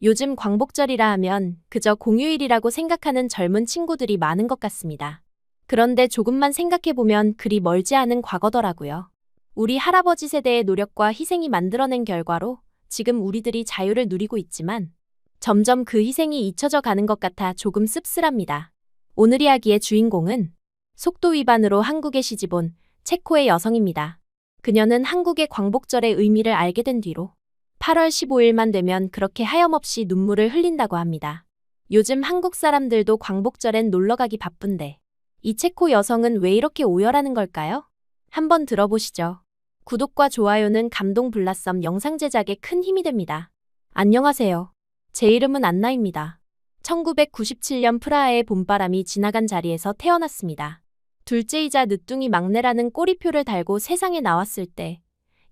요즘 광복절이라 하면 그저 공휴일이라고 생각하는 젊은 친구들이 많은 것 같습니다. 그런데 조금만 생각해보면 그리 멀지 않은 과거더라고요. 우리 할아버지 세대의 노력과 희생이 만들어낸 결과로 지금 우리들이 자유를 누리고 있지만 점점 그 희생이 잊혀져 가는 것 같아 조금 씁쓸합니다. 오늘 이야기의 주인공은 속도 위반으로 한국에 시집온 체코의 여성입니다. 그녀는 한국의 광복절의 의미를 알게 된 뒤로 8월 15일만 되면 그렇게 하염없이 눈물을 흘린다고 합니다. 요즘 한국 사람들도 광복절엔 놀러가기 바쁜데 이 체코 여성은 왜 이렇게 오열하는 걸까요? 한번 들어보시죠. 구독과 좋아요는 감동 블라썸 영상 제작에 큰 힘이 됩니다. 안녕하세요. 제 이름은 안나입니다. 1997년 프라하의 봄바람이 지나간 자리에서 태어났습니다. 둘째이자 늦둥이 막내라는 꼬리표를 달고 세상에 나왔을 때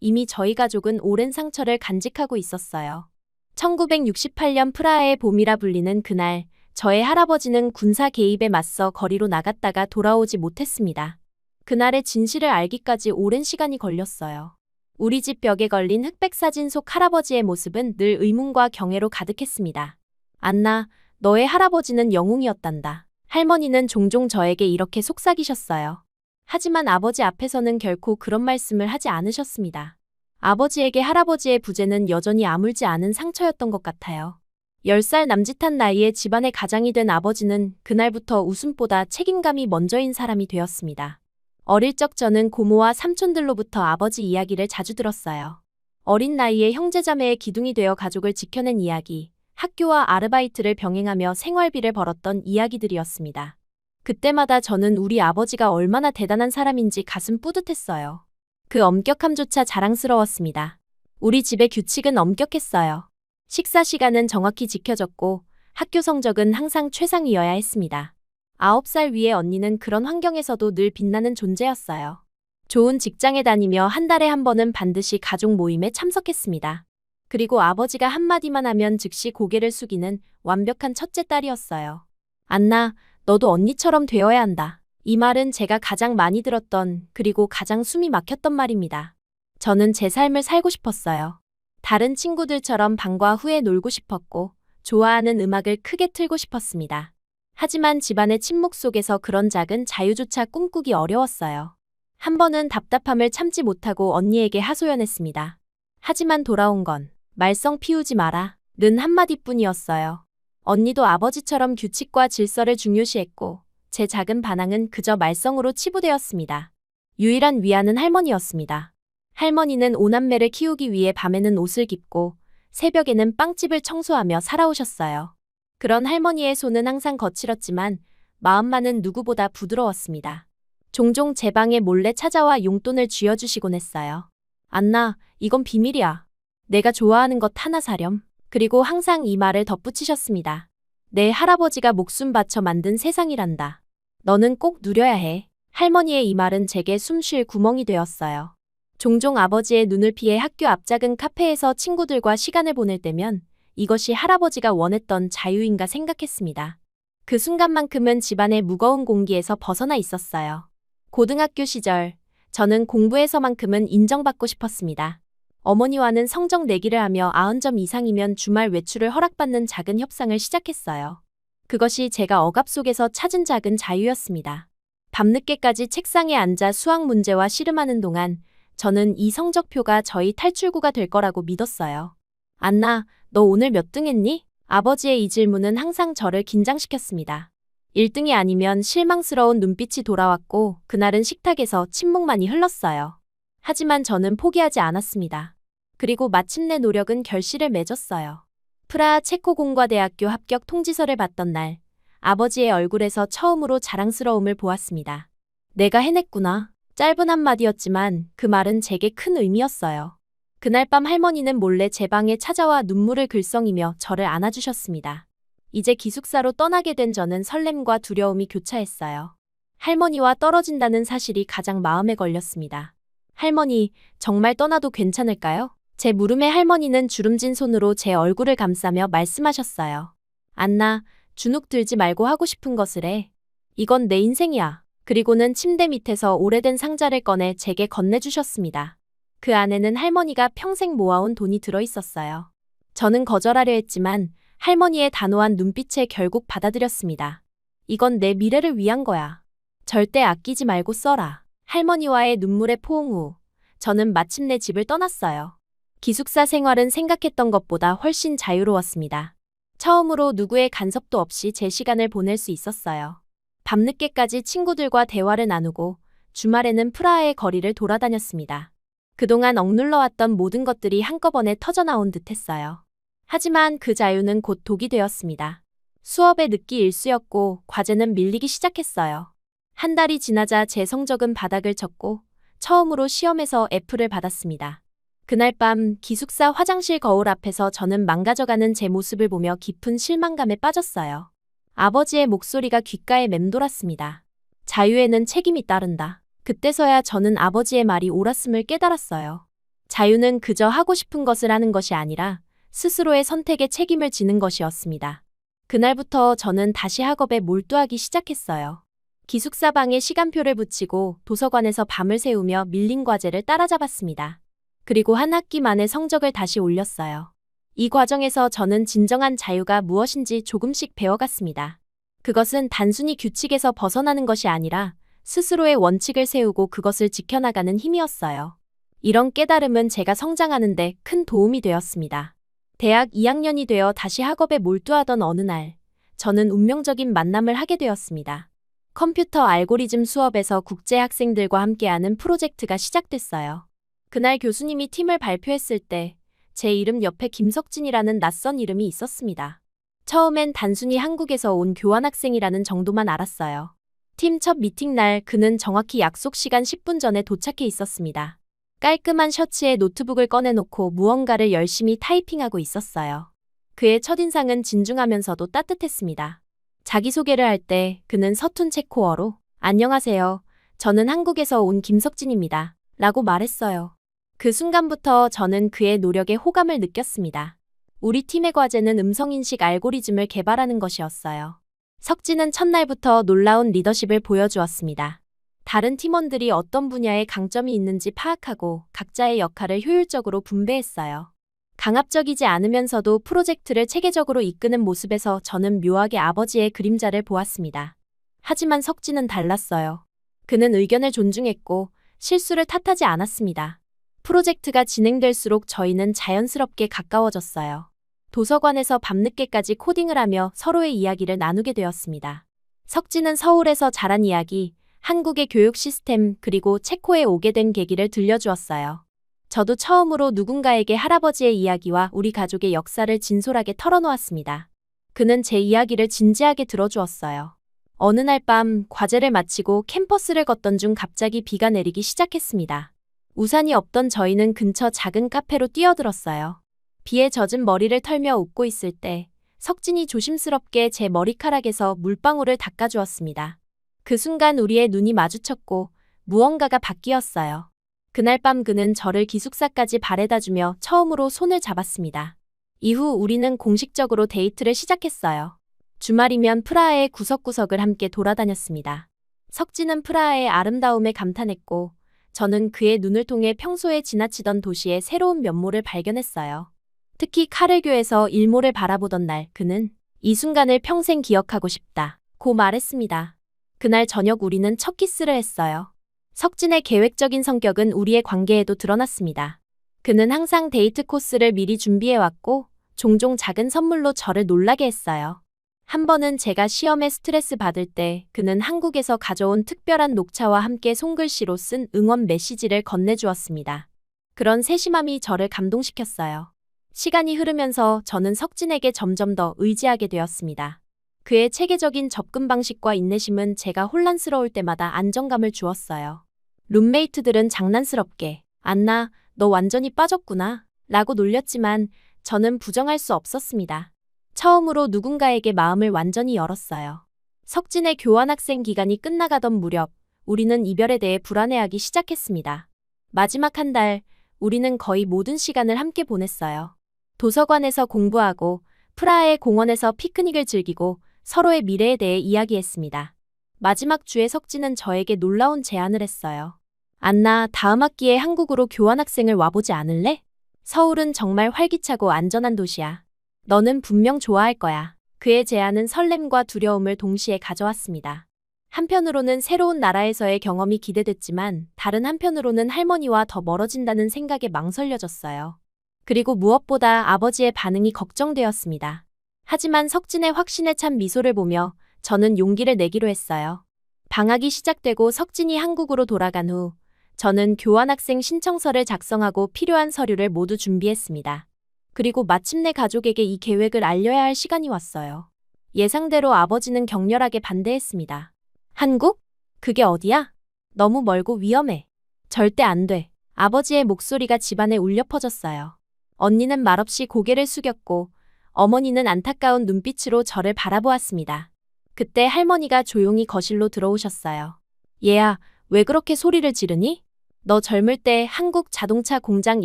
이미 저희 가족은 오랜 상처를 간직하고 있었어요. 1968년 프라하의 봄이라 불리는 그날, 저의 할아버지는 군사 개입에 맞서 거리로 나갔다가 돌아오지 못했습니다. 그날의 진실을 알기까지 오랜 시간이 걸렸어요. 우리 집 벽에 걸린 흑백 사진 속 할아버지의 모습은 늘 의문과 경애로 가득했습니다. 안나, 너의 할아버지는 영웅이었단다. 할머니는 종종 저에게 이렇게 속삭이셨어요. 하지만 아버지 앞에서는 결코 그런 말씀을 하지 않으셨습니다. 아버지에게 할아버지의 부재는 여전히 아물지 않은 상처였던 것 같아요. 10살 남짓한 나이에 집안의 가장이 된 아버지는 그날부터 웃음보다 책임감이 먼저인 사람이 되었습니다. 어릴 적 저는 고모와 삼촌들로부터 아버지 이야기를 자주 들었어요. 어린 나이에 형제자매의 기둥이 되어 가족을 지켜낸 이야기, 학교와 아르바이트를 병행하며 생활비를 벌었던 이야기들이었습니다. 그때마다 저는 우리 아버지가 얼마나 대단한 사람인지 가슴 뿌듯했어요. 그 엄격함조차 자랑스러웠습니다. 우리 집의 규칙은 엄격했어요. 식사 시간은 정확히 지켜졌고 학교 성적은 항상 최상이어야 했습니다. 9살 위의 언니는 그런 환경에서도 늘 빛나는 존재였어요. 좋은 직장에 다니며 한 달에 한 번은 반드시 가족 모임에 참석했습니다. 그리고 아버지가 한마디만 하면 즉시 고개를 숙이는 완벽한 첫째 딸이었어요. 안나, 너도 언니처럼 되어야 한다. 이 말은 제가 가장 많이 들었던 그리고 가장 숨이 막혔던 말입니다. 저는 제 삶을 살고 싶었어요. 다른 친구들처럼 방과 후에 놀고 싶었고 좋아하는 음악을 크게 틀고 싶었습니다. 하지만 집안의 침묵 속에서 그런 작은 자유조차 꿈꾸기 어려웠어요. 한 번은 답답함을 참지 못하고 언니에게 하소연했습니다. 하지만 돌아온 건 말썽 피우지 마라 는 한마디뿐이었어요. 언니도 아버지처럼 규칙과 질서를 중요시했고 제 작은 반항은 그저 말썽으로 치부되었습니다. 유일한 위안은 할머니였습니다. 할머니는 5남매를 키우기 위해 밤에는 옷을 깁고 새벽에는 빵집을 청소하며 살아오셨어요. 그런 할머니의 손은 항상 거칠었지만 마음만은 누구보다 부드러웠습니다. 종종 제 방에 몰래 찾아와 용돈을 쥐어주시곤 했어요. 안나, 이건 비밀이야. 내가 좋아하는 것 하나 사렴. 그리고 항상 이 말을 덧붙이셨습니다. 내 할아버지가 목숨 바쳐 만든 세상이란다. 너는 꼭 누려야 해. 할머니의 이 말은 제게 숨 쉴 구멍이 되었어요. 종종 아버지의 눈을 피해 학교 앞 작은 카페에서 친구들과 시간을 보낼 때면 이것이 할아버지가 원했던 자유인가 생각했습니다. 그 순간만큼은 집안의 무거운 공기에서 벗어나 있었어요. 고등학교 시절, 저는 공부에서만큼은 인정받고 싶었습니다. 어머니와는 성적 내기를 하며 90점 이상이면 주말 외출을 허락받는 작은 협상을 시작했어요. 그것이 제가 억압 속에서 찾은 작은 자유였습니다. 밤늦게까지 책상에 앉아 수학 문제와 씨름하는 동안 저는 이 성적표가 저희 탈출구가 될 거라고 믿었어요. 안나, 너 오늘 몇 등 했니? 아버지의 이 질문은 항상 저를 긴장시켰습니다. 1등이 아니면 실망스러운 눈빛이 돌아왔고 그날은 식탁에서 침묵만이 흘렀어요. 하지만 저는 포기하지 않았습니다. 그리고 마침내 노력은 결실을 맺었어요. 프라하 체코공과대학교 합격 통지서를 받던 날, 아버지의 얼굴에서 처음으로 자랑스러움을 보았습니다. 내가 해냈구나. 짧은 한마디였지만 그 말은 제게 큰 의미였어요. 그날 밤 할머니는 몰래 제 방에 찾아와 눈물을 글썽이며 저를 안아주셨습니다. 이제 기숙사로 떠나게 된 저는 설렘과 두려움이 교차했어요. 할머니와 떨어진다는 사실이 가장 마음에 걸렸습니다. 할머니, 정말 떠나도 괜찮을까요? 제 물음에 할머니는 주름진 손으로 제 얼굴을 감싸며 말씀하셨어요. 안나, 주눅 들지 말고 하고 싶은 것을 해. 이건 내 인생이야. 그리고는 침대 밑에서 오래된 상자를 꺼내 제게 건네주셨습니다. 그 안에는 할머니가 평생 모아온 돈이 들어있었어요. 저는 거절하려 했지만 할머니의 단호한 눈빛에 결국 받아들였습니다. 이건 내 미래를 위한 거야. 절대 아끼지 말고 써라. 할머니와의 눈물의 포옹 후 저는 마침내 집을 떠났어요. 기숙사 생활은 생각했던 것보다 훨씬 자유로웠습니다. 처음으로 누구의 간섭도 없이 제 시간을 보낼 수 있었어요. 밤늦게까지 친구들과 대화를 나누고 주말에는 프라하의 거리를 돌아다녔습니다. 그동안 억눌러왔던 모든 것들이 한꺼번에 터져나온 듯했어요. 하지만 그 자유는 곧 독이 되었습니다. 수업에 늦기 일쑤였고 과제는 밀리기 시작했어요. 한 달이 지나자 제 성적은 바닥을 쳤고 처음으로 시험에서 F를 받았습니다. 그날 밤 기숙사 화장실 거울 앞에서 저는 망가져가는 제 모습을 보며 깊은 실망감에 빠졌어요. 아버지의 목소리가 귓가에 맴돌았습니다. 자유에는 책임이 따른다. 그때서야 저는 아버지의 말이 옳았음을 깨달았어요. 자유는 그저 하고 싶은 것을 하는 것이 아니라 스스로의 선택에 책임을 지는 것이었습니다. 그날부터 저는 다시 학업에 몰두하기 시작했어요. 기숙사 방에 시간표를 붙이고 도서관에서 밤을 새우며 밀린 과제를 따라잡았습니다. 그리고 한 학기 만에 성적을 다시 올렸어요. 이 과정에서 저는 진정한 자유가 무엇인지 조금씩 배워갔습니다. 그것은 단순히 규칙에서 벗어나는 것이 아니라 스스로의 원칙을 세우고 그것을 지켜나가는 힘이었어요. 이런 깨달음은 제가 성장하는 데 큰 도움이 되었습니다. 대학 2학년이 되어 다시 학업에 몰두하던 어느 날, 저는 운명적인 만남을 하게 되었습니다. 컴퓨터 알고리즘 수업에서 국제 학생들과 함께하는 프로젝트가 시작됐어요. 그날 교수님이 팀을 발표했을 때 제 이름 옆에 김석진이라는 낯선 이름이 있었습니다. 처음엔 단순히 한국에서 온 교환학생이라는 정도만 알았어요. 팀 첫 미팅 날 그는 정확히 약속 시간 10분 전에 도착해 있었습니다. 깔끔한 셔츠에 노트북을 꺼내놓고 무언가를 열심히 타이핑하고 있었어요. 그의 첫인상은 진중하면서도 따뜻했습니다. 자기소개를 할 때 그는 서툰 체코어로 안녕하세요. 저는 한국에서 온 김석진입니다. 라고 말했어요. 그 순간부터 저는 그의 노력에 호감을 느꼈습니다. 우리 팀의 과제는 음성인식 알고리즘을 개발하는 것이었어요. 석진은 첫날부터 놀라운 리더십을 보여주었습니다. 다른 팀원들이 어떤 분야에 강점이 있는지 파악하고 각자의 역할을 효율적으로 분배했어요. 강압적이지 않으면서도 프로젝트를 체계적으로 이끄는 모습에서 저는 묘하게 아버지의 그림자를 보았습니다. 하지만 석진은 달랐어요. 그는 의견을 존중했고 실수를 탓하지 않았습니다. 프로젝트가 진행될수록 저희는 자연스럽게 가까워졌어요. 도서관에서 밤늦게까지 코딩을 하며 서로의 이야기를 나누게 되었습니다. 석진은 서울에서 자란 이야기, 한국의 교육 시스템 그리고 체코에 오게 된 계기를 들려주었어요. 저도 처음으로 누군가에게 할아버지의 이야기와 우리 가족의 역사를 진솔하게 털어놓았습니다. 그는 제 이야기를 진지하게 들어주었어요. 어느 날 밤 과제를 마치고 캠퍼스를 걷던 중 갑자기 비가 내리기 시작했습니다. 우산이 없던 저희는 근처 작은 카페로 뛰어들었어요. 비에 젖은 머리를 털며 웃고 있을 때 석진이 조심스럽게 제 머리카락에서 물방울을 닦아주었습니다. 그 순간 우리의 눈이 마주쳤고 무언가가 바뀌었어요. 그날 밤 그는 저를 기숙사까지 바래다주며 처음으로 손을 잡았습니다. 이후 우리는 공식적으로 데이트를 시작했어요. 주말이면 프라하의 구석구석을 함께 돌아다녔습니다. 석진은 프라하의 아름다움에 감탄했고 저는 그의 눈을 통해 평소에 지나치던 도시의 새로운 면모를 발견했어요. 특히 카를교에서 일몰을 바라보던 날 그는 이 순간을 평생 기억하고 싶다고 말했습니다. 그날 저녁 우리는 첫 키스를 했어요. 석진의 계획적인 성격은 우리의 관계에도 드러났습니다. 그는 항상 데이트 코스를 미리 준비해왔고 종종 작은 선물로 저를 놀라게 했어요. 한 번은 제가 시험에 스트레스 받을 때 그는 한국에서 가져온 특별한 녹차와 함께 손글씨로 쓴 응원 메시지를 건네주었습니다. 그런 세심함이 저를 감동시켰어요. 시간이 흐르면서 저는 석진에게 점점 더 의지하게 되었습니다. 그의 체계적인 접근 방식과 인내심은 제가 혼란스러울 때마다 안정감을 주었어요. 룸메이트들은 장난스럽게 안나, 너 완전히 빠졌구나 라고 놀렸지만 저는 부정할 수 없었습니다. 처음으로 누군가에게 마음을 완전히 열었어요. 석진의 교환학생 기간이 끝나가던 무렵 우리는 이별에 대해 불안해하기 시작했습니다. 마지막 한 달 우리는 거의 모든 시간을 함께 보냈어요. 도서관에서 공부하고 프라하의 공원에서 피크닉을 즐기고 서로의 미래에 대해 이야기했습니다. 마지막 주에 석진은 저에게 놀라운 제안을 했어요. 안나, 다음 학기에 한국으로 교환학생을 와보지 않을래? 서울은 정말 활기차고 안전한 도시야. 너는 분명 좋아할 거야. 그의 제안은 설렘과 두려움을 동시에 가져왔습니다. 한편으로는 새로운 나라에서의 경험이 기대됐지만 다른 한편으로는 할머니와 더 멀어진다는 생각에 망설여졌어요. 그리고 무엇보다 아버지의 반응이 걱정되었습니다. 하지만 석진의 확신에 찬 미소를 보며 저는 용기를 내기로 했어요. 방학이 시작되고 석진이 한국으로 돌아간 후 저는 교환학생 신청서를 작성하고 필요한 서류를 모두 준비했습니다. 그리고 마침내 가족에게 이 계획을 알려야 할 시간이 왔어요. 예상대로 아버지는 격렬하게 반대했습니다. 한국? 그게 어디야? 너무 멀고 위험해. 절대 안 돼. 아버지의 목소리가 집안에 울려 퍼졌어요. 언니는 말없이 고개를 숙였고 어머니는 안타까운 눈빛으로 저를 바라보았습니다. 그때 할머니가 조용히 거실로 들어오셨어요. 얘야, 왜 그렇게 소리를 지르니? 너 젊을 때 한국 자동차 공장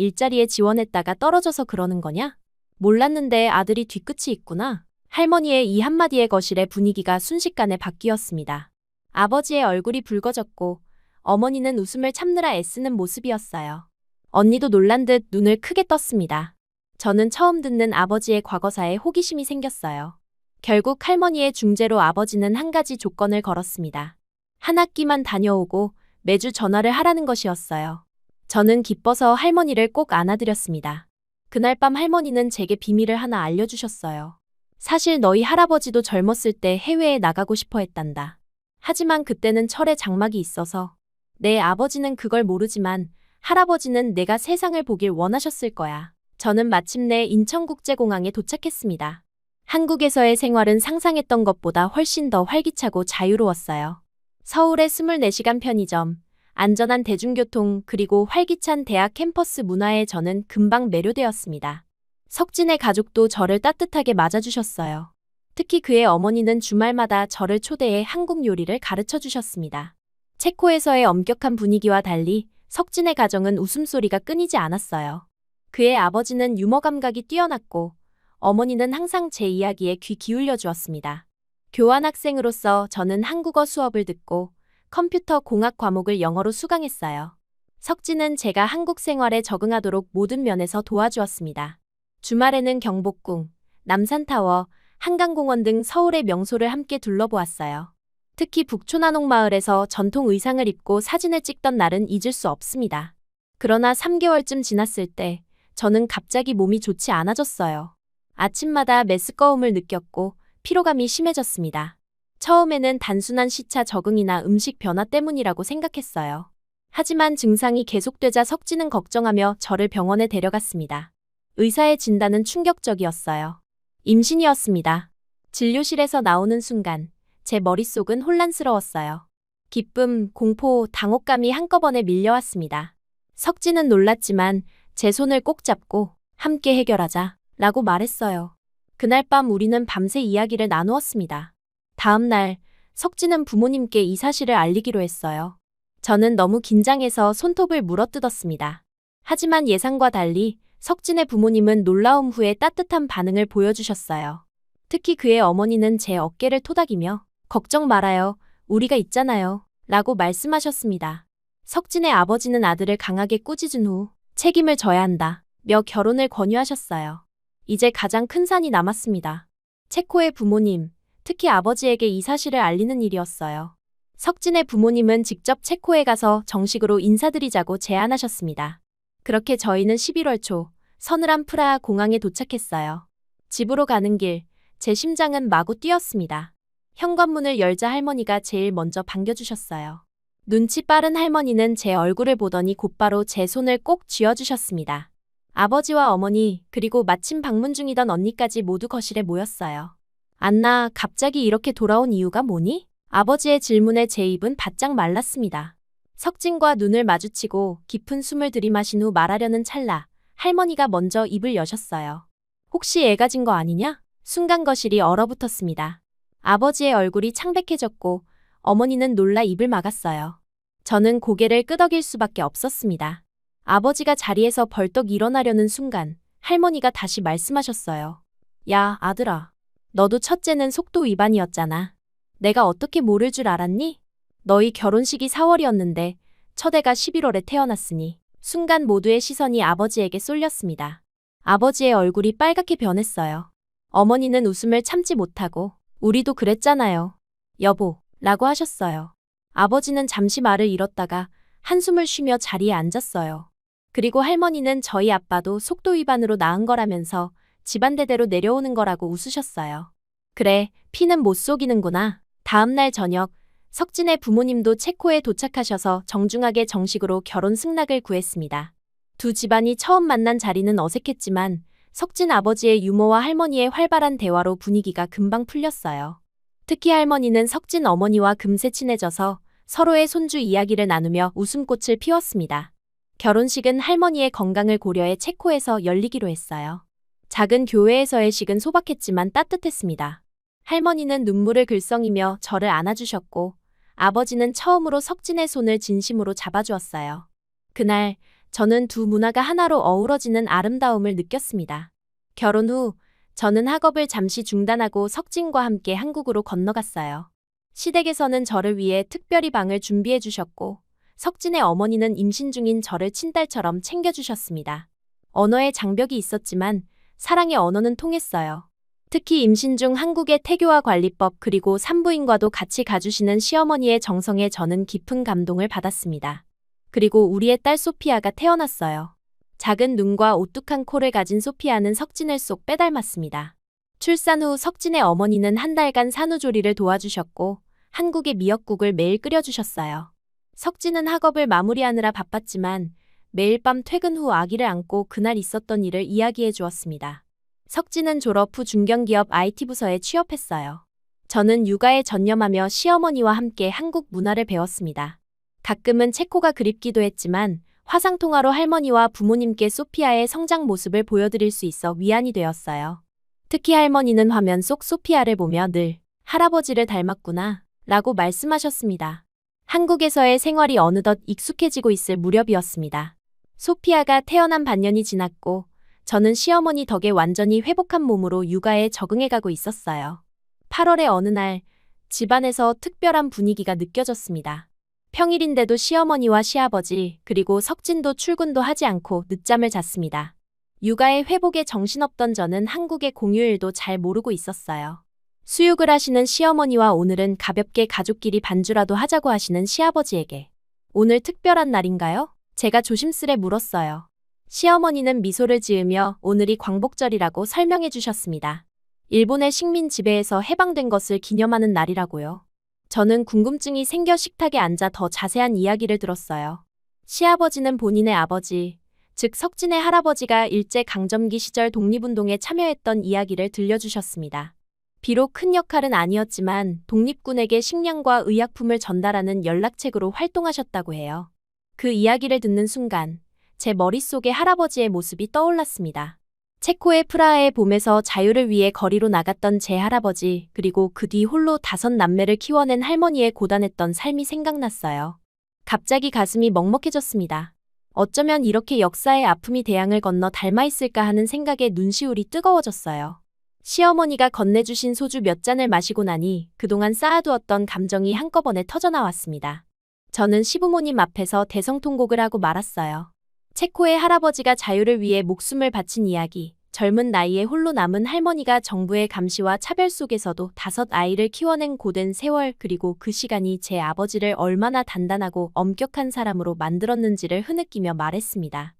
일자리에 지원했다가 떨어져서 그러는 거냐? 몰랐는데 아들이 뒤끝이 있구나. 할머니의 이 한마디에 거실의 분위기가 순식간에 바뀌었습니다. 아버지의 얼굴이 붉어졌고 어머니는 웃음을 참느라 애쓰는 모습이었어요. 언니도 놀란 듯 눈을 크게 떴습니다. 저는 처음 듣는 아버지의 과거사에 호기심이 생겼어요. 결국 할머니의 중재로 아버지는 한 가지 조건을 걸었습니다. 한 학기만 다녀오고 매주 전화를 하라는 것이었어요. 저는 기뻐서 할머니를 꼭 안아드렸습니다. 그날 밤 할머니는 제게 비밀을 하나 알려주셨어요. 사실 너희 할아버지도 젊었을 때 해외에 나가고 싶어 했단다. 하지만 그때는 철에 장막이 있어서. 내 아버지는 그걸 모르지만 할아버지는 내가 세상을 보길 원하셨을 거야. 저는 마침내 인천국제공항에 도착했습니다. 한국에서의 생활은 상상했던 것보다 훨씬 더 활기차고 자유로웠어요. 서울의 24시간 편의점, 안전한 대중교통, 그리고 활기찬 대학 캠퍼스 문화에 저는 금방 매료되었습니다. 석진의 가족도 저를 따뜻하게 맞아주셨어요. 특히 그의 어머니는 주말마다 저를 초대해 한국 요리를 가르쳐 주셨습니다. 체코에서의 엄격한 분위기와 달리 석진의 가정은 웃음소리가 끊이지 않았어요. 그의 아버지는 유머 감각이 뛰어났고 어머니는 항상 제 이야기에 귀 기울여 주었습니다. 교환학생으로서 저는 한국어 수업을 듣고 컴퓨터 공학 과목을 영어로 수강했어요. 석진은 제가 한국 생활에 적응하도록 모든 면에서 도와주었습니다. 주말에는 경복궁, 남산타워, 한강공원 등 서울의 명소를 함께 둘러보았어요. 특히 북촌한옥마을에서 전통 의상을 입고 사진을 찍던 날은 잊을 수 없습니다. 그러나 3개월쯤 지났을 때 저는 갑자기 몸이 좋지 않아졌어요. 아침마다 메스꺼움을 느꼈고 피로감이 심해졌습니다. 처음에는 단순한 시차 적응이나 음식 변화 때문이라고 생각했어요. 하지만 증상이 계속되자 석진은 걱정하며 저를 병원에 데려갔습니다. 의사의 진단은 충격적이었어요. 임신이었습니다. 진료실에서 나오는 순간 제 머릿속은 혼란스러웠어요. 기쁨, 공포, 당혹감이 한꺼번에 밀려왔습니다. 석진은 놀랐지만 제 손을 꼭 잡고 함께 해결하자 라고 말했어요. 그날 밤 우리는 밤새 이야기를 나누었습니다. 다음 날 석진은 부모님께 이 사실을 알리기로 했어요. 저는 너무 긴장해서 손톱을 물어뜯었습니다. 하지만 예상과 달리 석진의 부모님은 놀라움 후에 따뜻한 반응을 보여주셨어요. 특히 그의 어머니는 제 어깨를 토닥이며 걱정 말아요. 우리가 있잖아요. 라고 말씀하셨습니다. 석진의 아버지는 아들을 강하게 꾸짖은 후 책임을 져야 한다 며 결혼을 권유하셨어요. 이제 가장 큰 산이 남았습니다. 체코의 부모님, 특히 아버지에게 이 사실을 알리는 일이었어요. 석진의 부모님은 직접 체코에 가서 정식으로 인사드리자고 제안하셨습니다. 그렇게 저희는 11월 초 서늘한 프라하 공항에 도착했어요. 집으로 가는 길, 제 심장은 마구 뛰었습니다. 현관문을 열자 할머니가 제일 먼저 반겨주셨어요. 눈치 빠른 할머니는 제 얼굴을 보더니 곧바로 제 손을 꼭 쥐어주셨습니다. 아버지와 어머니, 그리고 마침 방문 중이던 언니까지 모두 거실에 모였어요. 안나, 갑자기 이렇게 돌아온 이유가 뭐니? 아버지의 질문에 제 입은 바짝 말랐습니다. 석진과 눈을 마주치고 깊은 숨을 들이마신 후 말하려는 찰나 할머니가 먼저 입을 여셨어요. 혹시 애가 진 거 아니냐? 순간 거실이 얼어붙었습니다. 아버지의 얼굴이 창백해졌고 어머니는 놀라 입을 막았어요. 저는 고개를 끄덕일 수밖에 없었습니다. 아버지가 자리에서 벌떡 일어나려는 순간 할머니가 다시 말씀하셨어요. 야, 아들아. 너도 첫째는 속도 위반이었잖아. 내가 어떻게 모를 줄 알았니? 너희 결혼식이 4월이었는데 첫 애가 11월에 태어났으니. 순간 모두의 시선이 아버지에게 쏠렸습니다. 아버지의 얼굴이 빨갛게 변했어요. 어머니는 웃음을 참지 못하고 우리도 그랬잖아요. 여보, 라고 하셨어요. 아버지는 잠시 말을 잃었다가 한숨을 쉬며 자리에 앉았어요. 그리고 할머니는 저희 아빠도 속도 위반으로 낳은 거라면서 집안대대로 내려오는 거라고 웃으셨어요. 그래, 피는 못 속이는구나. 다음 날 저녁, 석진의 부모님도 체코에 도착하셔서 정중하게 정식으로 결혼 승낙을 구했습니다. 두 집안이 처음 만난 자리는 어색했지만 석진 아버지의 유머와 할머니의 활발한 대화로 분위기가 금방 풀렸어요. 특히 할머니는 석진 어머니와 금세 친해져서 서로의 손주 이야기를 나누며 웃음꽃을 피웠습니다. 결혼식은 할머니의 건강을 고려해 체코에서 열리기로 했어요. 작은 교회에서의 식은 소박했지만 따뜻했습니다. 할머니는 눈물을 글썽이며 저를 안아주셨고 아버지는 처음으로 석진의 손을 진심으로 잡아주었어요. 그날 저는 두 문화가 하나로 어우러지는 아름다움을 느꼈습니다. 결혼 후 저는 학업을 잠시 중단하고 석진과 함께 한국으로 건너갔어요. 시댁에서는 저를 위해 특별히 방을 준비해 주셨고 석진의 어머니는 임신 중인 저를 친딸처럼 챙겨주셨습니다. 언어의 장벽이 있었지만 사랑의 언어는 통했어요. 특히 임신 중 한국의 태교와 관리법 그리고 산부인과도 같이 가주시는 시어머니의 정성에 저는 깊은 감동을 받았습니다. 그리고 우리의 딸 소피아가 태어났어요. 작은 눈과 오뚝한 코를 가진 소피아는 석진을 쏙 빼닮았습니다. 출산 후 석진의 어머니는 한 달간 산후조리를 도와주셨고 한국의 미역국을 매일 끓여주셨어요. 석진은 학업을 마무리하느라 바빴지만 매일 밤 퇴근 후 아기를 안고 그날 있었던 일을 이야기해 주었습니다. 석진은 졸업 후 중견기업 IT 부서에 취업했어요. 저는 육아에 전념하며 시어머니와 함께 한국 문화를 배웠습니다. 가끔은 체코가 그립기도 했지만 화상통화로 할머니와 부모님께 소피아의 성장 모습을 보여드릴 수 있어 위안이 되었어요. 특히 할머니는 화면 속 소피아를 보며 늘 할아버지를 닮았구나 라고 말씀하셨습니다. 한국에서의 생활이 어느덧 익숙해지고 있을 무렵이었습니다. 소피아가 태어난 반년이 지났고 저는 시어머니 덕에 완전히 회복한 몸으로 육아에 적응해가고 있었어요. 8월의 어느 날 집안에서 특별한 분위기가 느껴졌습니다. 평일인데도 시어머니와 시아버지 그리고 석진도 출근도 하지 않고 늦잠을 잤습니다. 육아의 회복에 정신없던 저는 한국의 공휴일도 잘 모르고 있었어요. 수육을 하시는 시어머니와 오늘은 가볍게 가족끼리 반주라도 하자고 하시는 시아버지에게 오늘 특별한 날인가요? 제가 조심스레 물었어요. 시어머니는 미소를 지으며 오늘이 광복절이라고 설명해 주셨습니다. 일본의 식민 지배에서 해방된 것을 기념하는 날이라고요. 저는 궁금증이 생겨 식탁에 앉아 더 자세한 이야기를 들었어요. 시아버지는 본인의 아버지, 즉 석진의 할아버지가 일제강점기 시절 독립운동에 참여했던 이야기를 들려주셨습니다. 비록 큰 역할은 아니었지만 독립군에게 식량과 의약품을 전달하는 연락책으로 활동하셨다고 해요. 그 이야기를 듣는 순간 제 머릿속에 할아버지의 모습이 떠올랐습니다. 체코의 프라하의 봄에서 자유를 위해 거리로 나갔던 제 할아버지, 그리고 그 뒤 홀로 5남매를 키워낸 할머니의 고단했던 삶이 생각났어요. 갑자기 가슴이 먹먹해졌습니다. 어쩌면 이렇게 역사의 아픔이 대양을 건너 닮아있을까 하는 생각에 눈시울이 뜨거워졌어요. 시어머니가 건네주신 소주 몇 잔을 마시고 나니 그동안 쌓아두었던 감정이 한꺼번에 터져나왔습니다. 저는 시부모님 앞에서 대성통곡을 하고 말았어요. 체코의 할아버지가 자유를 위해 목숨을 바친 이야기, 젊은 나이에 홀로 남은 할머니가 정부의 감시와 차별 속에서도 5아이를 키워낸 고된 세월, 그리고 그 시간이 제 아버지를 얼마나 단단하고 엄격한 사람으로 만들었는지를 흐느끼며 말했습니다.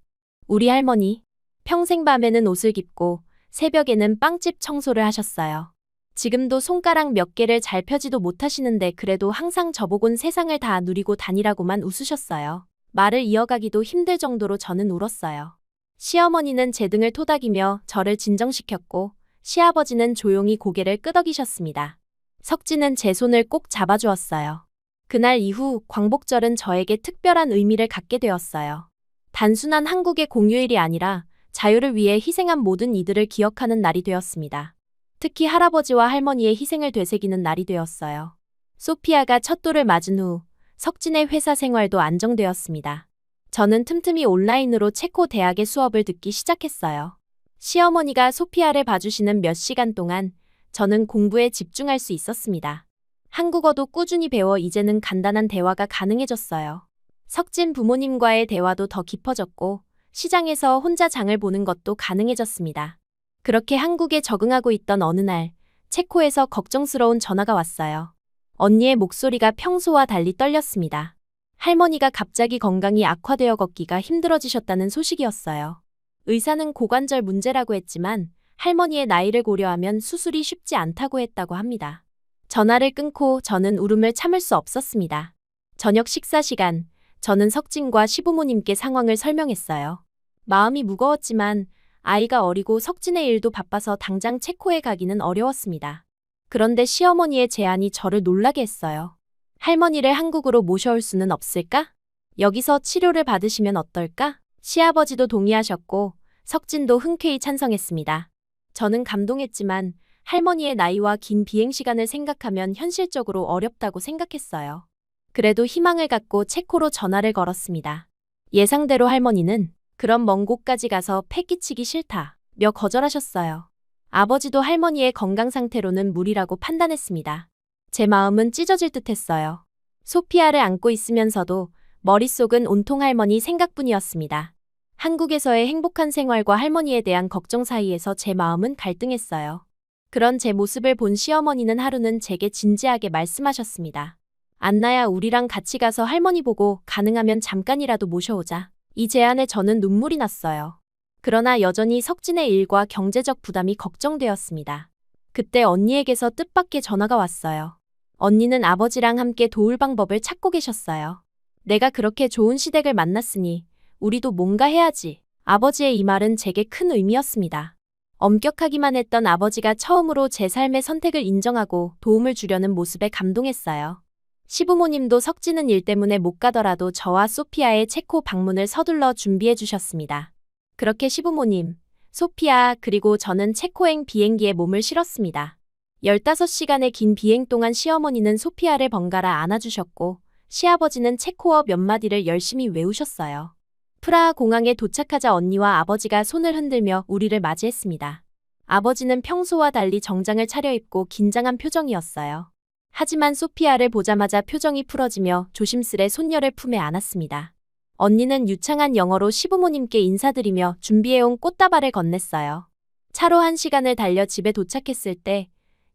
우리 할머니, 평생 밤에는 옷을 깁고 새벽에는 빵집 청소를 하셨어요. 지금도 손가락 몇 개를 잘 펴지도 못하시는데 그래도 항상 저보곤 세상을 다 누리고 다니라고만 웃으셨어요. 말을 이어가기도 힘들 정도로 저는 울었어요. 시어머니는 제 등을 토닥이며 저를 진정시켰고 시아버지는 조용히 고개를 끄덕이셨습니다. 석진은 제 손을 꼭 잡아주었어요. 그날 이후 광복절은 저에게 특별한 의미를 갖게 되었어요. 단순한 한국의 공휴일이 아니라 자유를 위해 희생한 모든 이들을 기억하는 날이 되었습니다. 특히 할아버지와 할머니의 희생을 되새기는 날이 되었어요. 소피아가 첫 돌을 맞은 후 석진의 회사 생활도 안정되었습니다. 저는 틈틈이 온라인으로 체코 대학의 수업을 듣기 시작했어요. 시어머니가 소피아를 봐주시는 몇 시간 동안 저는 공부에 집중할 수 있었습니다. 한국어도 꾸준히 배워 이제는 간단한 대화가 가능해졌어요. 석진 부모님과의 대화도 더 깊어졌고 시장에서 혼자 장을 보는 것도 가능해졌습니다. 그렇게 한국에 적응하고 있던 어느 날, 체코에서 걱정스러운 전화가 왔어요. 언니의 목소리가 평소와 달리 떨렸습니다. 할머니가 갑자기 건강이 악화되어 걷기가 힘들어지셨다는 소식이었어요. 의사는 고관절 문제라고 했지만 할머니의 나이를 고려하면 수술이 쉽지 않다고 했다고 합니다. 전화를 끊고 저는 울음을 참을 수 없었습니다. 저녁 식사 시간, 저는 석진과 시부모님께 상황을 설명했어요. 마음이 무거웠지만 아이가 어리고 석진의 일도 바빠서 당장 체코에 가기는 어려웠습니다. 그런데 시어머니의 제안이 저를 놀라게 했어요. 할머니를 한국으로 모셔올 수는 없을까? 여기서 치료를 받으시면 어떨까? 시아버지도 동의하셨고 석진도 흔쾌히 찬성했습니다. 저는 감동했지만 할머니의 나이와 긴 비행 시간을 생각하면 현실적으로 어렵다고 생각했어요. 그래도 희망을 갖고 체코로 전화를 걸었습니다. 예상대로 할머니는 그런 먼 곳까지 가서 패 끼치기 싫다며 거절하셨어요. 아버지도 할머니의 건강 상태로는 무리라고 판단했습니다. 제 마음은 찢어질 듯했어요. 소피아를 안고 있으면서도 머릿속은 온통 할머니 생각뿐이었습니다. 한국에서의 행복한 생활과 할머니에 대한 걱정 사이에서 제 마음은 갈등했어요. 그런 제 모습을 본 시어머니는 하루는 제게 진지하게 말씀하셨습니다. 안나야, 우리랑 같이 가서 할머니 보고 가능하면 잠깐이라도 모셔오자. 이 제안에 저는 눈물이 났어요. 그러나 여전히 석진의 일과 경제적 부담이 걱정되었습니다. 그때 언니에게서 뜻밖의 전화가 왔어요. 언니는 아버지랑 함께 도울 방법을 찾고 계셨어요. 내가 그렇게 좋은 시댁을 만났으니 우리도 뭔가 해야지. 아버지의 이 말은 제게 큰 의미였습니다. 엄격하기만 했던 아버지가 처음으로 제 삶의 선택을 인정하고 도움을 주려는 모습에 감동했어요. 시부모님도 석진은 일 때문에 못 가더라도 저와 소피아의 체코 방문을 서둘러 준비해 주셨습니다. 그렇게 시부모님, 소피아 그리고 저는 체코행 비행기에 몸을 실었습니다. 15시간의 긴 비행 동안 시어머니는 소피아를 번갈아 안아주셨고 시아버지는 체코어 몇 마디를 열심히 외우셨어요. 프라하 공항에 도착하자 언니와 아버지가 손을 흔들며 우리를 맞이했습니다. 아버지는 평소와 달리 정장을 차려입고 긴장한 표정이었어요. 하지만 소피아를 보자마자 표정이 풀어지며 조심스레 손녀를 품에 안았습니다. 언니는 유창한 영어로 시부모님께 인사드리며 준비해온 꽃다발을 건넸어요. 차로 1시간을 달려 집에 도착했을 때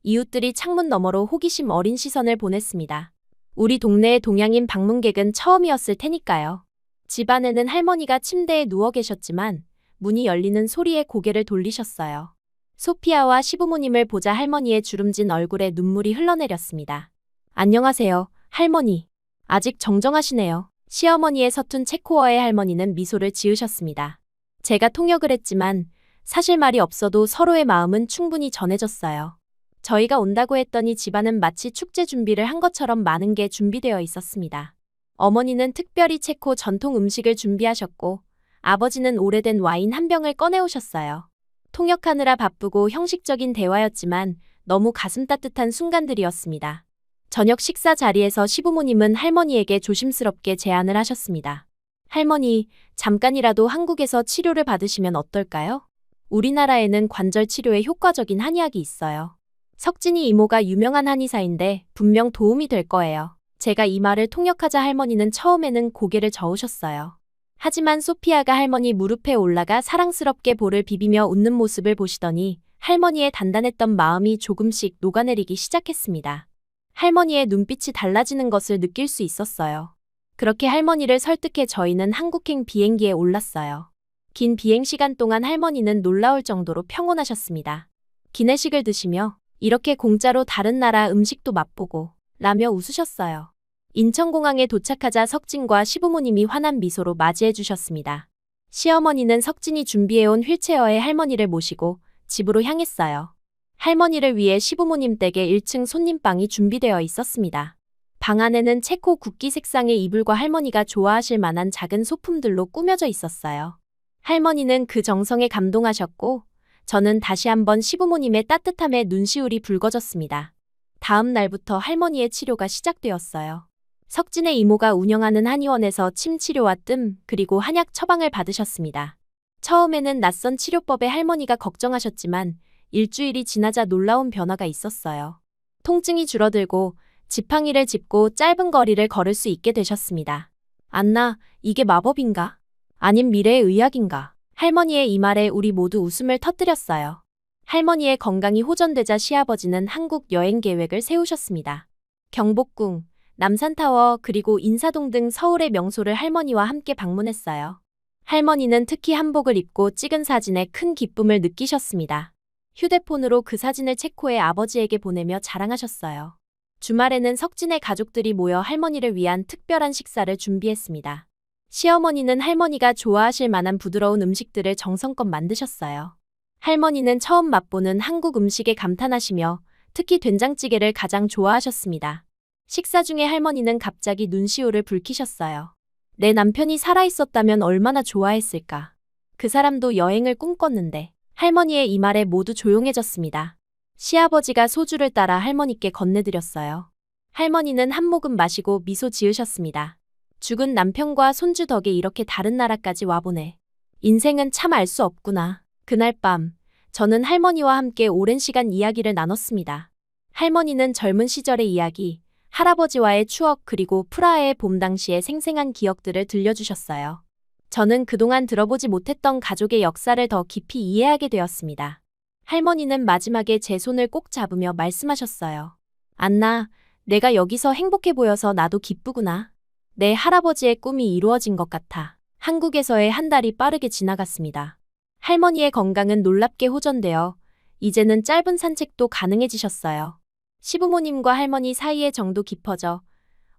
이웃들이 창문 너머로 호기심 어린 시선을 보냈습니다. 우리 동네의 동양인 방문객은 처음이었을 테니까요. 집 안에는 할머니가 침대에 누워 계셨지만 문이 열리는 소리에 고개를 돌리셨어요. 소피아와 시부모님을 보자 할머니의 주름진 얼굴에 눈물이 흘러내렸습니다. 안녕하세요, 할머니. 아직 정정하시네요. 시어머니의 서툰 체코어의 할머니는 미소를 지으셨습니다. 제가 통역을 했지만 사실 말이 없어도 서로의 마음은 충분히 전해졌어요. 저희가 온다고 했더니 집안은 마치 축제 준비를 한 것처럼 많은 게 준비되어 있었습니다. 어머니는 특별히 체코 전통 음식을 준비하셨고 아버지는 오래된 와인 한 병을 꺼내오셨어요. 통역하느라 바쁘고 형식적인 대화였지만 너무 가슴 따뜻한 순간들이었습니다. 저녁 식사 자리에서 시부모님은 할머니에게 조심스럽게 제안을 하셨습니다. 할머니, 잠깐이라도 한국에서 치료를 받으시면 어떨까요? 우리나라에는 관절 치료에 효과적인 한의학이 있어요. 석진이 이모가 유명한 한의사인데 분명 도움이 될 거예요. 제가 이 말을 통역하자 할머니는 처음에는 고개를 저으셨어요. 하지만 소피아가 할머니 무릎에 올라가 사랑스럽게 볼을 비비며 웃는 모습을 보시더니 할머니의 단단했던 마음이 조금씩 녹아내리기 시작했습니다. 할머니의 눈빛이 달라지는 것을 느낄 수 있었어요. 그렇게 할머니를 설득해 저희는 한국행 비행기에 올랐어요. 긴 비행 시간 동안 할머니는 놀라울 정도로 평온하셨습니다. 기내식을 드시며 이렇게 공짜로 다른 나라 음식도 맛보고 라며 웃으셨어요. 인천공항에 도착하자 석진과 시부모님이 환한 미소로 맞이해 주셨습니다. 시어머니는 석진이 준비해온 휠체어에 할머니를 모시고 집으로 향했어요. 할머니를 위해 시부모님 댁에 1층 손님방이 준비되어 있었습니다. 방 안에는 체코 국기 색상의 이불과 할머니가 좋아하실 만한 작은 소품들로 꾸며져 있었어요. 할머니는 그 정성에 감동하셨고 저는 다시 한번 시부모님의 따뜻함에 눈시울이 붉어졌습니다. 다음 날부터 할머니의 치료가 시작되었어요. 석진의 이모가 운영하는 한의원에서 침 치료와 뜸 그리고 한약 처방을 받으셨습니다. 처음에는 낯선 치료법에 할머니가 걱정하셨지만 일주일이 지나자 놀라운 변화가 있었어요. 통증이 줄어들고 지팡이를 짚고 짧은 거리를 걸을 수 있게 되셨습니다. 안나, 이게 마법인가? 아님 미래의 의학인가? 할머니의 이 말에 우리 모두 웃음을 터뜨렸어요. 할머니의 건강이 호전되자 시아버지는 한국 여행 계획을 세우셨습니다. 경복궁, 남산타워 그리고 인사동 등 서울의 명소를 할머니와 함께 방문했어요. 할머니는 특히 한복을 입고 찍은 사진에 큰 기쁨을 느끼셨습니다. 휴대폰으로 그 사진을 체코해 아버지에게 보내며 자랑하셨어요. 주말에는 석진의 가족들이 모여 할머니를 위한 특별한 식사를 준비했습니다. 시어머니는 할머니가 좋아하실 만한 부드러운 음식들을 정성껏 만드셨어요. 할머니는 처음 맛보는 한국 음식에 감탄하시며 특히 된장찌개를 가장 좋아하셨습니다. 식사 중에 할머니는 갑자기 눈시울을 붉히셨어요. 내 남편이 살아있었다면 얼마나 좋아했을까. 그 사람도 여행을 꿈꿨는데. 할머니의 이 말에 모두 조용해졌습니다. 시아버지가 소주를 따라 할머니께 건네드렸어요. 할머니는 한 모금 마시고 미소 지으셨습니다. 죽은 남편과 손주 덕에 이렇게 다른 나라까지 와보네. 인생은 참 알 수 없구나. 그날 밤, 저는 할머니와 함께 오랜 시간 이야기를 나눴습니다. 할머니는 젊은 시절의 이야기, 할아버지와의 추억 그리고 프라하의 봄 당시의 생생한 기억들을 들려주셨어요. 저는 그동안 들어보지 못했던 가족의 역사를 더 깊이 이해하게 되었습니다. 할머니는 마지막에 제 손을 꼭 잡으며 말씀하셨어요. 안나, 내가 여기서 행복해 보여서 나도 기쁘구나. 내 할아버지의 꿈이 이루어진 것 같아. 한국에서의 한 달이 빠르게 지나갔습니다. 할머니의 건강은 놀랍게 호전되어 이제는 짧은 산책도 가능해지셨어요. 시부모님과 할머니 사이의 정도 깊어져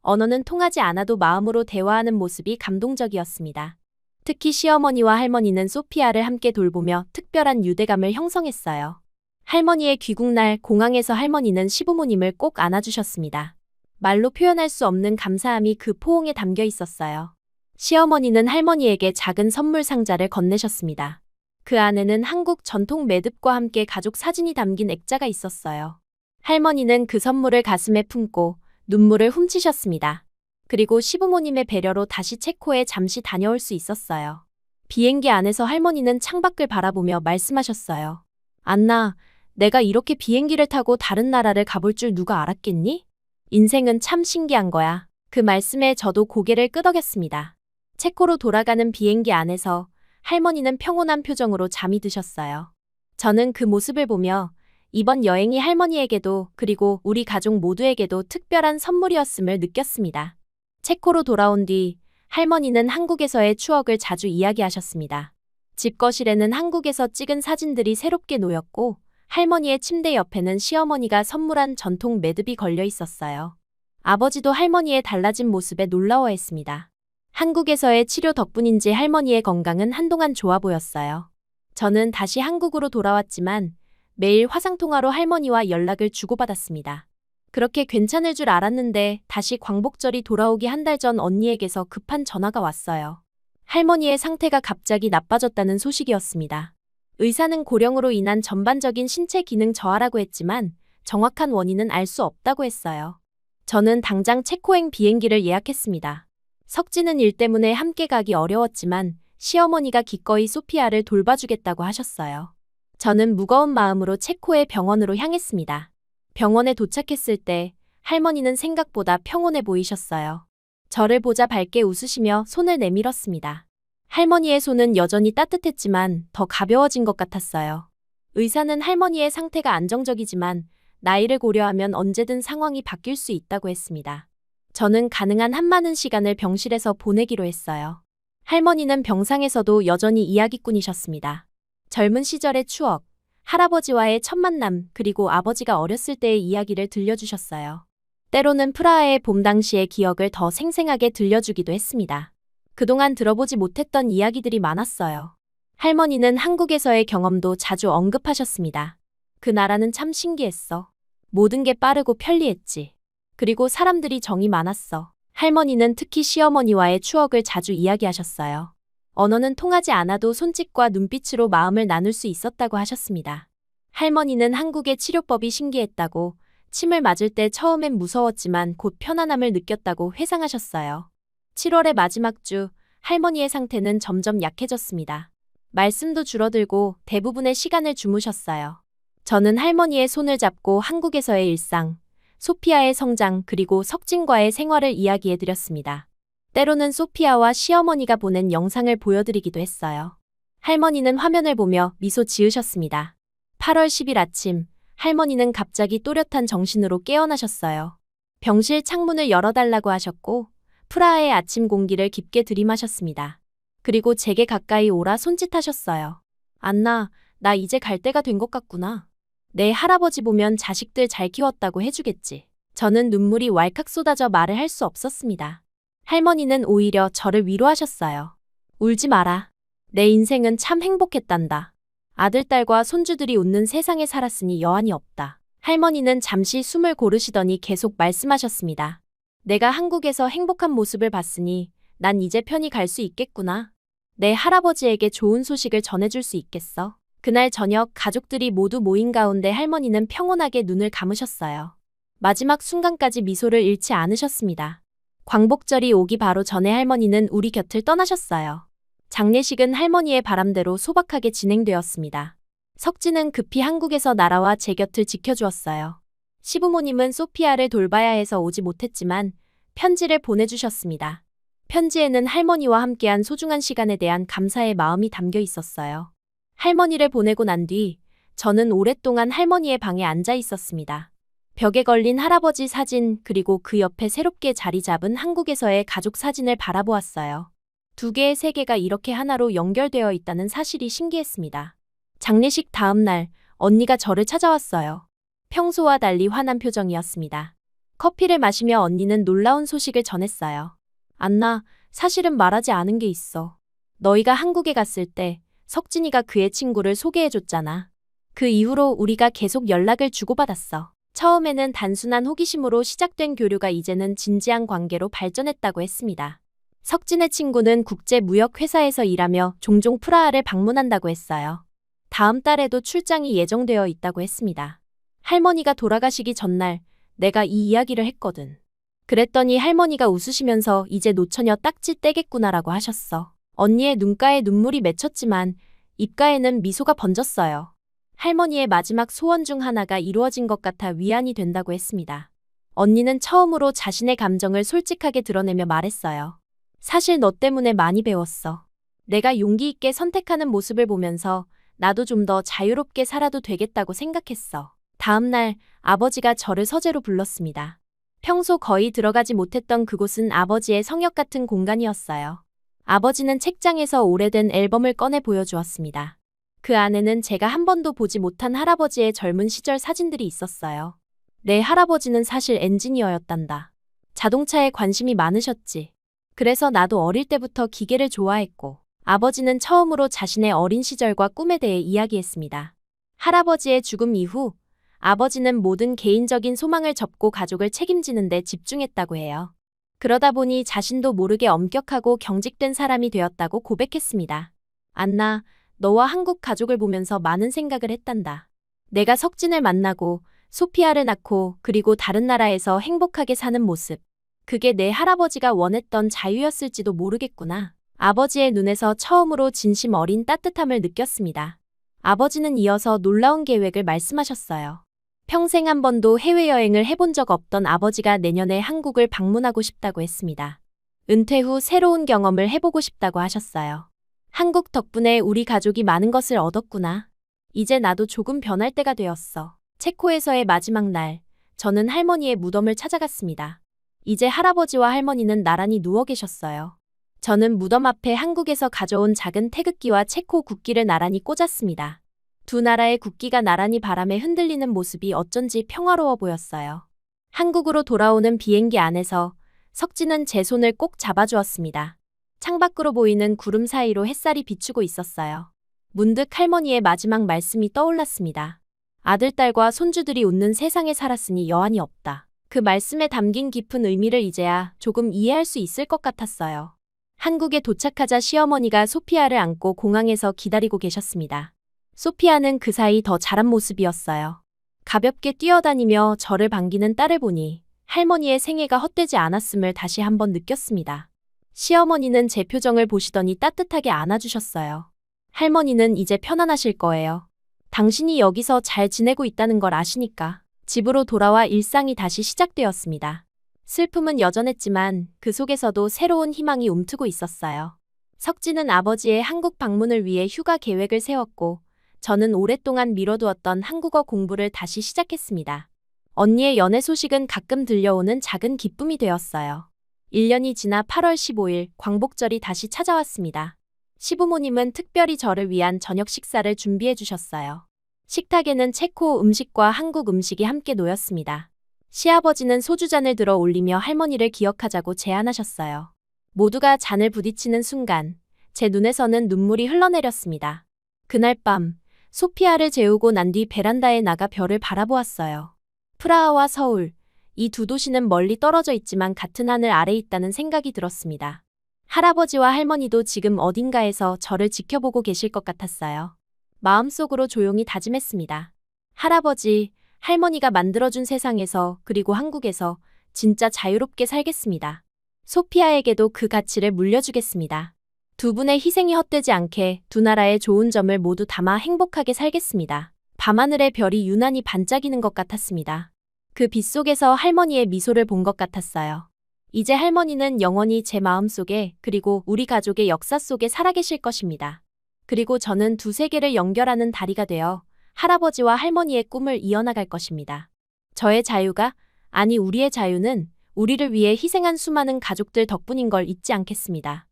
언어는 통하지 않아도 마음으로 대화하는 모습이 감동적이었습니다. 특히 시어머니와 할머니는 소피아를 함께 돌보며 특별한 유대감을 형성했어요. 할머니의 귀국날 공항에서 할머니는 시부모님을 꼭 안아주셨습니다. 말로 표현할 수 없는 감사함이 그 포옹에 담겨 있었어요. 시어머니는 할머니에게 작은 선물 상자를 건네셨습니다. 그 안에는 한국 전통 매듭과 함께 가족 사진이 담긴 액자가 있었어요. 할머니는 그 선물을 가슴에 품고 눈물을 훔치셨습니다. 그리고 시부모님의 배려로 다시 체코에 잠시 다녀올 수 있었어요. 비행기 안에서 할머니는 창밖을 바라보며 말씀하셨어요. 안나, 내가 이렇게 비행기를 타고 다른 나라를 가볼 줄 누가 알았겠니? 인생은 참 신기한 거야. 그 말씀에 저도 고개를 끄덕였습니다. 체코로 돌아가는 비행기 안에서 할머니는 평온한 표정으로 잠이 드셨어요. 저는 그 모습을 보며 이번 여행이 할머니에게도 그리고 우리 가족 모두에게도 특별한 선물이었음을 느꼈습니다. 체코로 돌아온 뒤 할머니는 한국에서의 추억을 자주 이야기하셨습니다. 집거실에는 한국에서 찍은 사진들이 새롭게 놓였고 할머니의 침대 옆에는 시어머니가 선물한 전통 매듭이 걸려 있었어요. 아버지도 할머니의 달라진 모습에 놀라워했습니다. 한국에서의 치료 덕분인지 할머니의 건강은 한동안 좋아 보였어요. 저는 다시 한국으로 돌아왔지만 매일 화상통화로 할머니와 연락을 주고받았습니다. 그렇게 괜찮을 줄 알았는데 다시 광복절이 돌아오기 한 달 전 언니에게서 급한 전화가 왔어요. 할머니의 상태가 갑자기 나빠졌다는 소식이었습니다. 의사는 고령으로 인한 전반적인 신체 기능 저하라고 했지만 정확한 원인은 알 수 없다고 했어요. 저는 당장 체코행 비행기를 예약했습니다. 석진은 일 때문에 함께 가기 어려웠지만 시어머니가 기꺼이 소피아를 돌봐주겠다고 하셨어요. 저는 무거운 마음으로 체코의 병원으로 향했습니다. 병원에 도착했을 때 할머니는 생각보다 평온해 보이셨어요. 저를 보자 밝게 웃으시며 손을 내밀었습니다. 할머니의 손은 여전히 따뜻했지만 더 가벼워진 것 같았어요. 의사는 할머니의 상태가 안정적이지만 나이를 고려하면 언제든 상황이 바뀔 수 있다고 했습니다. 저는 가능한 한 많은 시간을 병실에서 보내기로 했어요. 할머니는 병상에서도 여전히 이야기꾼이셨습니다. 젊은 시절의 추억, 할아버지와의 첫 만남, 그리고 아버지가 어렸을 때의 이야기를 들려주셨어요. 때로는 프라하의 봄 당시의 기억을 더 생생하게 들려주기도 했습니다. 그동안 들어보지 못했던 이야기들이 많았어요. 할머니는 한국에서의 경험도 자주 언급하셨습니다. 그 나라는 참 신기했어. 모든 게 빠르고 편리했지. 그리고 사람들이 정이 많았어. 할머니는 특히 시어머니와의 추억을 자주 이야기하셨어요. 언어는 통하지 않아도 손짓과 눈빛으로 마음을 나눌 수 있었다고 하셨습니다. 할머니는 한국의 치료법이 신기했다고, 침을 맞을 때 처음엔 무서웠지만 곧 편안함을 느꼈다고 회상하셨어요. 7월의 마지막 주, 할머니의 상태는 점점 약해졌습니다. 말씀도 줄어들고 대부분의 시간을 주무셨어요. 저는 할머니의 손을 잡고 한국에서의 일상, 소피아의 성장 그리고 석진과의 생활을 이야기해드렸습니다. 때로는 소피아와 시어머니가 보낸 영상을 보여드리기도 했어요. 할머니는 화면을 보며 미소 지으셨습니다. 8월 10일 아침, 할머니는 갑자기 또렷한 정신으로 깨어나셨어요. 병실 창문을 열어달라고 하셨고, 프라하의 아침 공기를 깊게 들이마셨습니다. 그리고 제게 가까이 오라 손짓하셨어요. 안나, 나 이제 갈 때가 된 것 같구나. 내 할아버지 보면 자식들 잘 키웠다고 해주겠지. 저는 눈물이 왈칵 쏟아져 말을 할 수 없었습니다. 할머니는 오히려 저를 위로하셨어요. 울지 마라. 내 인생은 참 행복했단다. 아들, 딸과 손주들이 웃는 세상에 살았으니 여한이 없다. 할머니는 잠시 숨을 고르시더니 계속 말씀하셨습니다. 내가 한국에서 행복한 모습을 봤으니 난 이제 편히 갈 수 있겠구나. 내 할아버지에게 좋은 소식을 전해줄 수 있겠어. 그날 저녁 가족들이 모두 모인 가운데 할머니는 평온하게 눈을 감으셨어요. 마지막 순간까지 미소를 잃지 않으셨습니다. 광복절이 오기 바로 전에 할머니는 우리 곁을 떠나셨어요. 장례식은 할머니의 바람대로 소박하게 진행되었습니다. 석진은 급히 한국에서 날아와 제 곁을 지켜주었어요. 시부모님은 소피아를 돌봐야 해서 오지 못했지만 편지를 보내주셨습니다. 편지에는 할머니와 함께한 소중한 시간에 대한 감사의 마음이 담겨 있었어요. 할머니를 보내고 난 뒤 저는 오랫동안 할머니의 방에 앉아 있었습니다. 벽에 걸린 할아버지 사진 그리고 그 옆에 새롭게 자리 잡은 한국에서의 가족 사진을 바라보았어요. 두 개의 세계가 이렇게 하나로 연결되어 있다는 사실이 신기했습니다. 장례식 다음 날 언니가 저를 찾아왔어요. 평소와 달리 환한 표정이었습니다. 커피를 마시며 언니는 놀라운 소식을 전했어요. 안나, 사실은 말하지 않은 게 있어. 너희가 한국에 갔을 때 석진이가 그의 친구를 소개해줬잖아. 그 이후로 우리가 계속 연락을 주고받았어. 처음에는 단순한 호기심으로 시작된 교류가 이제는 진지한 관계로 발전했다고 했습니다. 석진의 친구는 국제무역회사에서 일하며 종종 프라하를 방문한다고 했어요. 다음 달에도 출장이 예정되어 있다고 했습니다. 할머니가 돌아가시기 전날 내가 이 이야기를 했거든. 그랬더니 할머니가 웃으시면서 이제 노처녀 딱지 떼겠구나라고 하셨어. 언니의 눈가에 눈물이 맺혔지만 입가에는 미소가 번졌어요. 할머니의 마지막 소원 중 하나가 이루어진 것 같아 위안이 된다고 했습니다. 언니는 처음으로 자신의 감정을 솔직하게 드러내며 말했어요. 사실 너 때문에 많이 배웠어. 내가 용기 있게 선택하는 모습을 보면서 나도 좀 더 자유롭게 살아도 되겠다고 생각했어. 다음 날 아버지가 저를 서재로 불렀습니다. 평소 거의 들어가지 못했던 그곳은 아버지의 성역 같은 공간이었어요. 아버지는 책장에서 오래된 앨범을 꺼내 보여주었습니다. 그 안에는 제가 한 번도 보지 못한 할아버지의 젊은 시절 사진들이 있었어요. 내 할아버지는 사실 엔지니어였단다. 자동차에 관심이 많으셨지. 그래서 나도 어릴 때부터 기계를 좋아했고, 아버지는 처음으로 자신의 어린 시절과 꿈에 대해 이야기했습니다. 할아버지의 죽음 이후 아버지는 모든 개인적인 소망을 접고 가족을 책임지는 데 집중했다고 해요. 그러다 보니 자신도 모르게 엄격하고 경직된 사람이 되었다고 고백했습니다. 안나, 너와 한국 가족을 보면서 많은 생각을 했단다. 내가 석진을 만나고 소피아를 낳고 그리고 다른 나라에서 행복하게 사는 모습. 그게 내 할아버지가 원했던 자유였을지도 모르겠구나. 아버지의 눈에서 처음으로 진심 어린 따뜻함을 느꼈습니다. 아버지는 이어서 놀라운 계획을 말씀하셨어요. 평생 한 번도 해외여행을 해본 적 없던 아버지가 내년에 한국을 방문하고 싶다고 했습니다. 은퇴 후 새로운 경험을 해보고 싶다고 하셨어요. 한국 덕분에 우리 가족이 많은 것을 얻었구나. 이제 나도 조금 변할 때가 되었어. 체코에서의 마지막 날, 저는 할머니의 무덤을 찾아갔습니다. 이제 할아버지와 할머니는 나란히 누워 계셨어요. 저는 무덤 앞에 한국에서 가져온 작은 태극기와 체코 국기를 나란히 꽂았습니다. 두 나라의 국기가 나란히 바람에 흔들리는 모습이 어쩐지 평화로워 보였어요. 한국으로 돌아오는 비행기 안에서 석진은 제 손을 꼭 잡아주었습니다. 창밖으로 보이는 구름 사이로 햇살이 비추고 있었어요. 문득 할머니의 마지막 말씀이 떠올랐습니다. 아들, 딸과 손주들이 웃는 세상에 살았으니 여한이 없다. 그 말씀에 담긴 깊은 의미를 이제야 조금 이해할 수 있을 것 같았어요. 한국에 도착하자 시어머니가 소피아를 안고 공항에서 기다리고 계셨습니다. 소피아는 그 사이 더 자란 모습이었어요. 가볍게 뛰어다니며 저를 반기는 딸을 보니 할머니의 생애가 헛되지 않았음을 다시 한번 느꼈습니다. 시어머니는 제 표정을 보시더니 따뜻하게 안아주셨어요. 할머니는 이제 편안하실 거예요. 당신이 여기서 잘 지내고 있다는 걸 아시니까. 집으로 돌아와 일상이 다시 시작되었습니다. 슬픔은 여전했지만 그 속에서도 새로운 희망이 움트고 있었어요. 석진은 아버지의 한국 방문을 위해 휴가 계획을 세웠고 저는 오랫동안 미뤄두었던 한국어 공부를 다시 시작했습니다. 언니의 연애 소식은 가끔 들려오는 작은 기쁨이 되었어요. 1년이 지나 8월 15일 광복절이 다시 찾아왔습니다. 시부모님은 특별히 저를 위한 저녁 식사를 준비해 주셨어요. 식탁에는 체코 음식과 한국 음식이 함께 놓였습니다. 시아버지는 소주잔을 들어 올리며 할머니를 기억하자고 제안하셨어요. 모두가 잔을 부딪히는 순간 제 눈에서는 눈물이 흘러내렸습니다. 그날 밤 소피아를 재우고 난 뒤 베란다에 나가 별을 바라보았어요. 프라하와 서울, 이 두 도시는 멀리 떨어져 있지만 같은 하늘 아래 있다는 생각이 들었습니다. 할아버지와 할머니도 지금 어딘가에서 저를 지켜보고 계실 것 같았어요. 마음속으로 조용히 다짐했습니다. 할아버지, 할머니가 만들어준 세상에서 그리고 한국에서 진짜 자유롭게 살겠습니다. 소피아에게도 그 가치를 물려주겠습니다. 두 분의 희생이 헛되지 않게 두 나라의 좋은 점을 모두 담아 행복하게 살겠습니다. 밤하늘의 별이 유난히 반짝이는 것 같았습니다. 그 빛 속에서 할머니의 미소를 본 것 같았어요. 이제 할머니는 영원히 제 마음속에 그리고 우리 가족의 역사 속에 살아계실 것입니다. 그리고 저는 두 세계를 연결하는 다리가 되어 할아버지와 할머니의 꿈을 이어나갈 것입니다. 저의 자유가, 아니 우리의 자유는 우리를 위해 희생한 수많은 가족들 덕분인 걸 잊지 않겠습니다.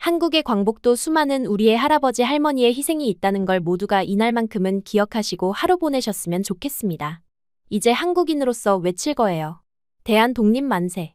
한국의 광복도 수많은 우리의 할아버지 할머니의 희생이 있다는 걸 모두가 이날만큼은 기억하시고 하루 보내셨으면 좋겠습니다. 이제 한국인으로서 외칠 거예요. 대한 독립 만세.